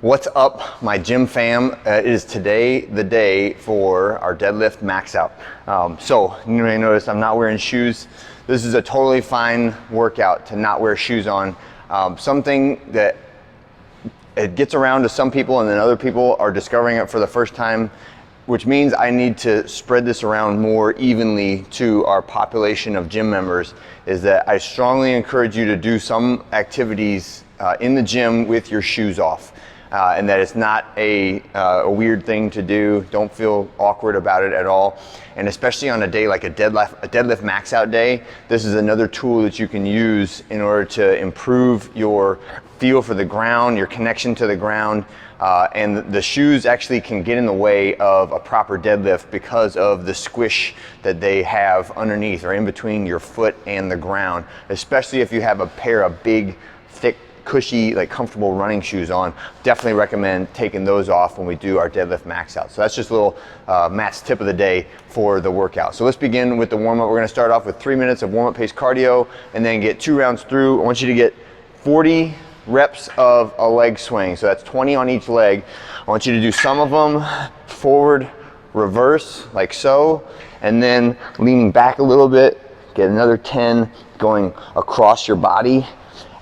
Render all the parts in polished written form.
What's up, my gym fam? It is today the day for our deadlift max out. So you may notice I'm not wearing shoes. This is a totally fine workout to not wear shoes on. Something that it gets around to some people and then other people are discovering it for the first time, which means I need to spread this around more evenly to our population of gym members, is that I strongly encourage you to do some activities in the gym with your shoes off. And that it's not a weird thing to do. Don't feel awkward about it at all. And especially on a day like a deadlift max out day, this is another tool that you can use in order to improve your feel for the ground, your connection to the ground. And the shoes actually can get in the way of a proper deadlift because of the squish that they have underneath or in between your foot and the ground, especially if you have a pair of big, thick, cushy, like comfortable running shoes on. Definitely recommend taking those off when we do our deadlift max out. So that's just a little Matt's tip of the day for the workout. So let's begin with the warm-up. We're gonna start off with 3 minutes of warm-up pace cardio and then get 2 rounds through. I want you to get 40 reps of a leg swing. So that's 20 on each leg. I want you to do some of them forward, reverse, like so, and then leaning back a little bit, get another 10 going across your body.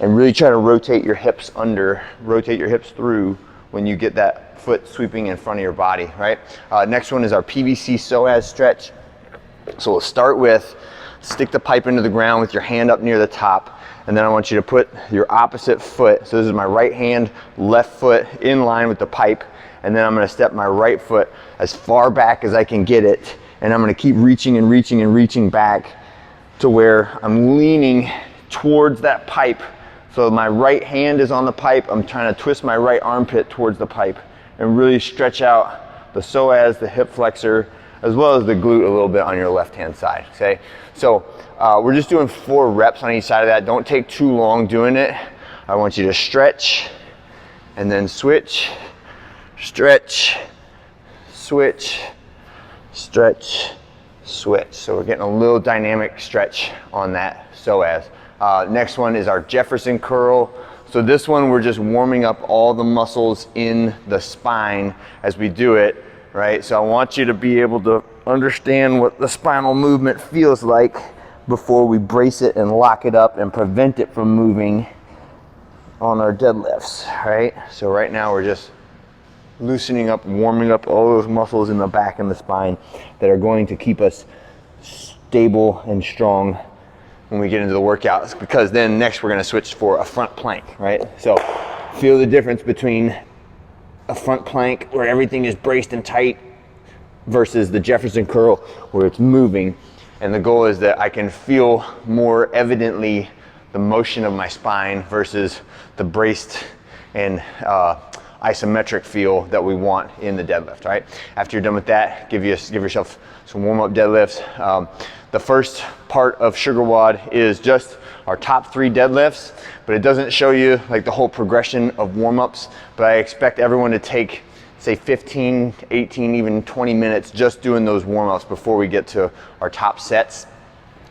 And really try to rotate your hips through when you get that foot sweeping in front of your body, right? Next one is our PVC psoas stretch. So we'll start with, stick the pipe into the ground with your hand up near the top, and then I want you to put your opposite foot, so this is my right hand, left foot in line with the pipe, and then I'm gonna step my right foot as far back as I can get it, and I'm gonna keep reaching and reaching and reaching back to where I'm leaning towards that pipe. So my right hand is on the pipe. I'm trying to twist my right armpit towards the pipe and really stretch out the psoas, the hip flexor, as well as the glute a little bit on your left-hand side, okay? So we're just doing 4 reps on each side of that. Don't take too long doing it. I want you to stretch and then switch, stretch, switch, stretch, switch. So we're getting a little dynamic stretch on that psoas. Next one is our Jefferson curl. So this one, we're just warming up all the muscles in the spine as we do it, right? So I want you to be able to understand what the spinal movement feels like before we brace it and lock it up and prevent it from moving on our deadlifts, right? So right now we're just loosening up, warming up all those muscles in the back and the spine that are going to keep us stable and strong when we get into the workouts, because then next we're gonna switch for a front plank, right? So feel the difference between a front plank where everything is braced and tight versus the Jefferson curl where it's moving. And the goal is that I can feel more evidently the motion of my spine versus the braced and isometric feel that we want in the deadlift, right? After you're done with that, give yourself some warm-up deadlifts. The first part of Sugar WOD is just our top 3 deadlifts, but it doesn't show you like the whole progression of warm-ups, but I expect everyone to take, say 15, 18, even 20 minutes just doing those warm-ups before we get to our top sets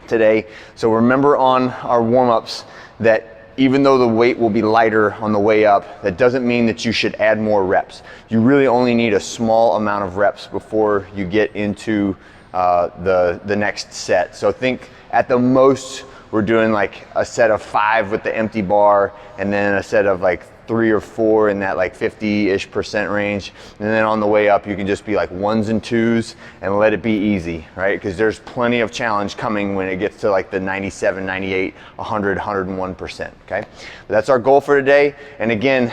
today. So remember on our warm-ups that even though the weight will be lighter on the way up, that doesn't mean that you should add more reps. You really only need a small amount of reps before you get into the next set. So think at the most, we're doing like a set of 5 with the empty bar, and then a set of like 3 or 4 in that like 50-ish% range. And then on the way up, you can just be like 1s and 2s and let it be easy, right? Because there's plenty of challenge coming when it gets to like the 97, 98, 100, 101%, okay? But that's our goal for today. And again,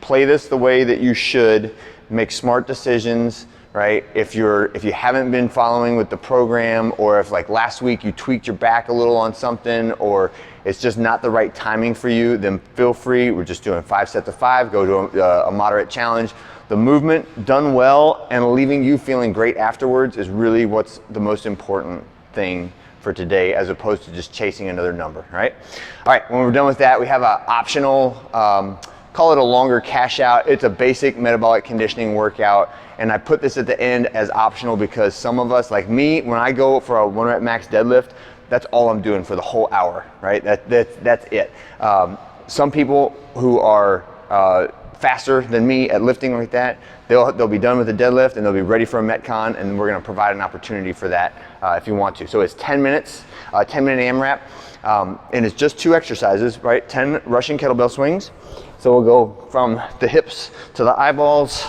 play this the way that you should, make smart decisions, right? If you haven't been following with the program, or if like last week you tweaked your back a little on something, or it's just not the right timing for you, then feel free. We're just doing 5 sets of 5, go to a moderate challenge. The movement done well and leaving you feeling great afterwards is really what's the most important thing for today, as opposed to just chasing another number, right? All right, when we're done with that, we have an optional, call it a longer cash out. It's a basic metabolic conditioning workout. And I put this at the end as optional because some of us, like me, when I go for a 1 rep max deadlift, that's all I'm doing for the whole hour, right? That's it. Some people who are faster than me at lifting like that, they'll be done with the deadlift and they'll be ready for a Metcon, and we're gonna provide an opportunity for that if you want to. So it's 10 minutes, 10-minute AMRAP, and it's just 2 exercises, right? 10 Russian kettlebell swings. So we'll go from the hips to the eyeballs.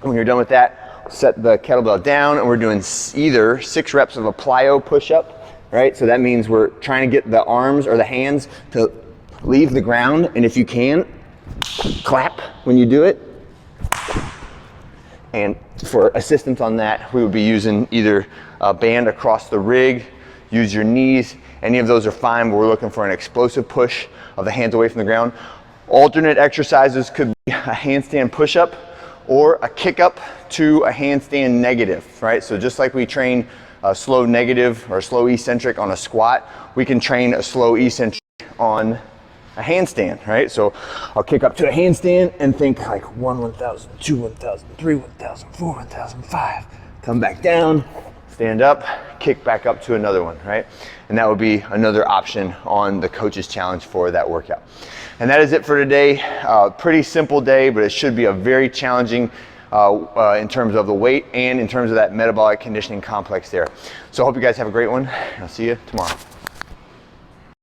When you're done with that, set the kettlebell down, and we're doing either 6 reps of a plyo push-up, right? So that means we're trying to get the arms or the hands to leave the ground, and if you can, clap when you do it. And for assistance on that, we would be using either a band across the rig, use your knees, any of those are fine, but we're looking for an explosive push of the hands away from the ground. Alternate exercises could be a handstand push-up or a kick up to a handstand negative, right? So just like we train a slow negative or a slow eccentric on a squat, we can train a slow eccentric on a handstand, right? So I'll kick up to a handstand and think like 1, 1,000, 2, 1,000, 3, 1,000, 4, 1,000, 5. Come back down, stand up, kick back up to another one, right? And that would be another option on the coach's challenge for that workout. And that is it for today. Pretty simple day, but it should be a very challenging in terms of the weight and in terms of that metabolic conditioning complex there. So I hope you guys have a great one. I'll see you tomorrow.